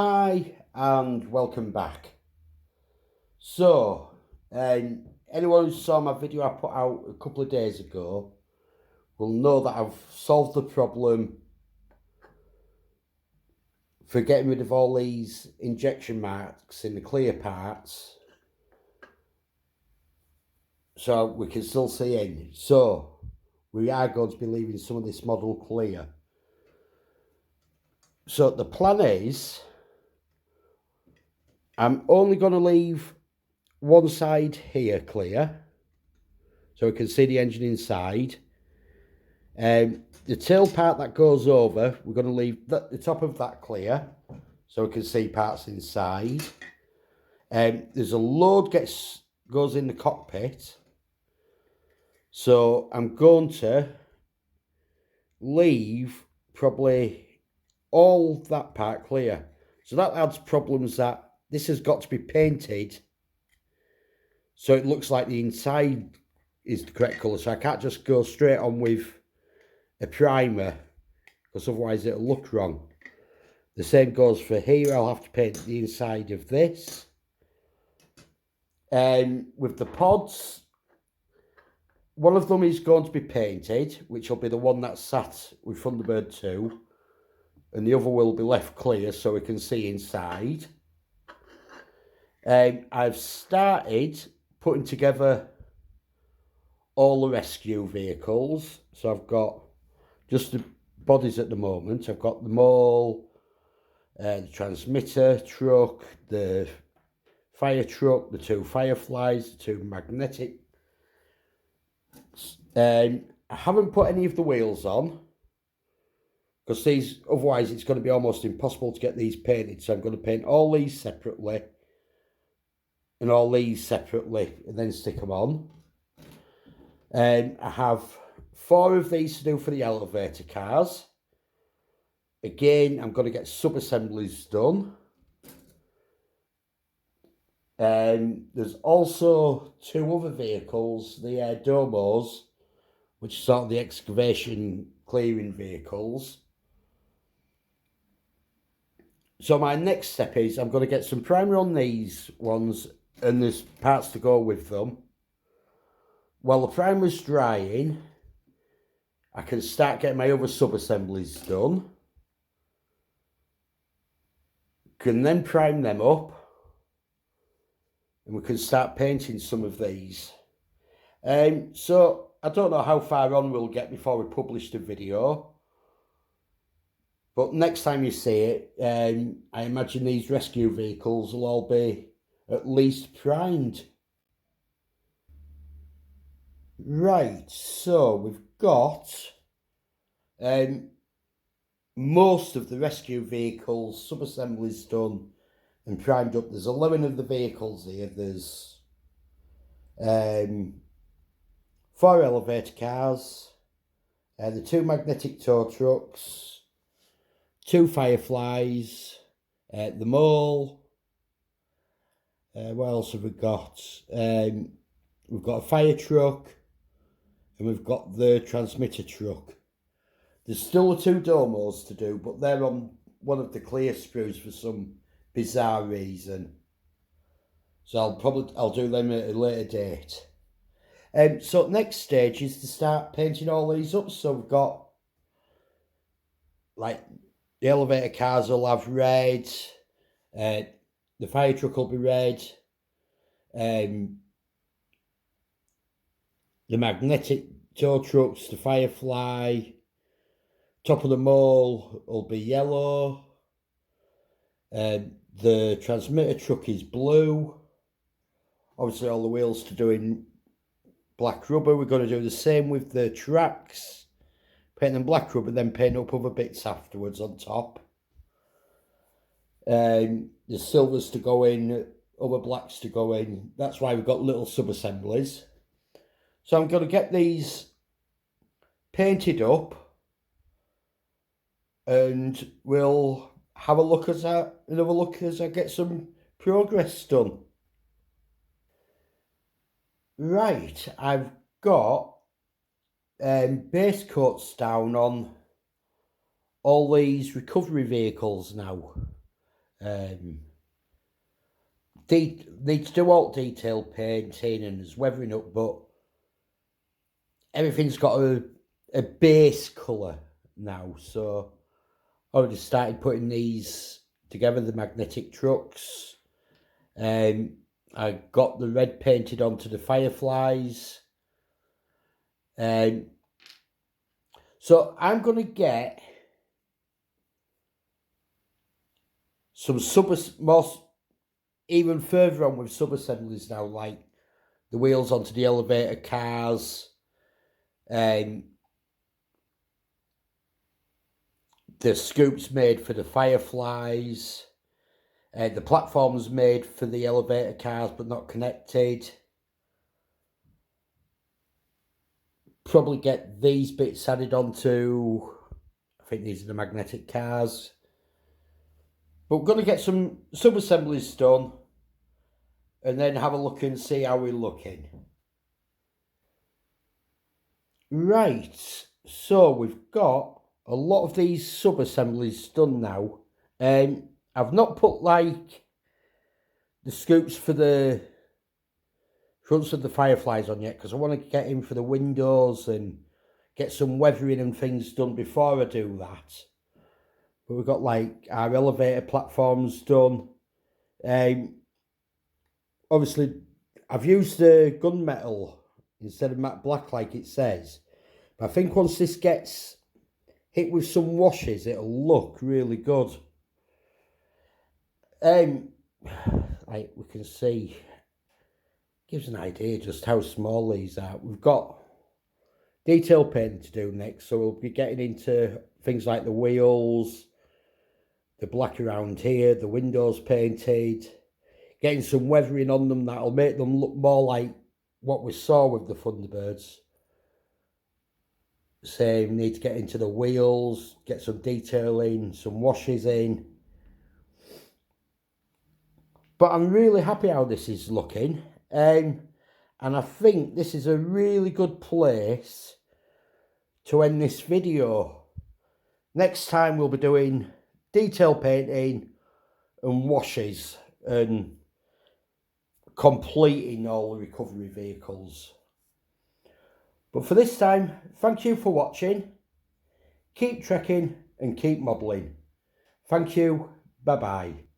Hi and welcome back. So, anyone who saw my video I put out a couple of days ago will know that I've solved the problem for getting rid of all these injection marks in the clear parts so we can still see in. So, we are going to be leaving some of this model clear. So, the plan is I'm only going to leave one side here clear so we can see the engine inside. The tail part that goes over, we're going to leave the top of that clear so we can see parts inside. There's a load goes in the cockpit, so I'm going to leave probably all that part clear. So that adds problems that this has got to be painted so it looks like the inside is the correct colour. So I can't just go straight on with a primer because otherwise it'll look wrong. The same goes for here. I'll have to paint the inside of this. With the pods, one of them is going to be painted, which will be the one that's sat with Thunderbird2, and the other will be left clear so we can see inside. I've started putting together all the rescue vehicles. So I've got just the bodies at the moment. I've got them all, the transmitter truck, the fire truck, the two Fireflies, the two magnetic. I haven't put any of the wheels on because these, otherwise it's going to be almost impossible to get these painted. So I'm going to paint all these separately and all these separately and then stick them on. I have 4 of these to do for the elevator cars. Again, I'm going to get sub-assemblies done. There's also 2 other vehicles, the domos, which are sort of the excavation clearing vehicles. So my next step is I'm going to get some primer on these ones and there's parts to go with them. While the primer's drying, I can start getting my other sub-assemblies done. Can then prime them up. And we can start painting some of these. So I don't know how far on we'll get before we publish the video. But next time you see it, I imagine these rescue vehicles will all be at least primed. Right, so we've got most of the rescue vehicles sub-assemblies done and primed up. There's 11 of the vehicles here. There's 4 elevator cars, the 2 magnetic tow trucks, 2 Fireflies, the mole. What else have we got? We've got a fire truck and we've got the transmitter truck. There's still the 2 domos to do, but they're on one of the clear sprues for some bizarre reason. So I'll do them at a later date. So next stage is to start painting all these up. So we've got, like, the elevator cars will have red, the fire truck will be red, the magnetic tow trucks, the Firefly, top of the mole will be yellow, the transmitter truck is blue. Obviously all the wheels to do in black rubber. We're going to do the same with the tracks, paint them black rubber, then paint up other bits afterwards on top. The silvers to go in, other blacks to go in. That's why we've got little sub-assemblies. So I'm going to get these painted up and we'll have a look as I get some progress done. Right, I've got base coats down on all these recovery vehicles now. Need to do alt detail painting and there's weathering up, but everything's got a base colour now. So I already started putting these together, the magnetic trucks. I got the red painted onto the Fireflies. So I'm going to get some even further on with sub-assemblies now, like the wheels onto the elevator cars, the scoops made for the Fireflies, the platforms made for the elevator cars but not connected. Probably get these bits added onto, I think these are the magnetic cars. But we're going to get some sub-assemblies done and then have a look and see how we're looking. Right, so we've got a lot of these sub-assemblies done now. I've not put like the scoops for the fronts of the Fireflies on yet because I want to get in for the windows and get some weathering and things done before I do that. But we've got like our elevator platforms done. Obviously, I've used the gunmetal instead of matte black like it says. But I think once this gets hit with some washes, it'll look really good. Like we can see, gives an idea just how small these are. We've got detail painting to do next, so we'll be getting into things like the wheels, the black around here, the windows painted, getting some weathering on them that'll make them look more like what we saw with the Thunderbirds. Same, need to get into the wheels, get some detailing, some washes in. But I'm really happy how this is looking. And I think this is a really good place to end this video. Next time we'll be doing detail painting and washes and completing all the recovery vehicles. But for this time, thank you for watching. Keep trekking and keep modelling. Thank you. Bye-bye.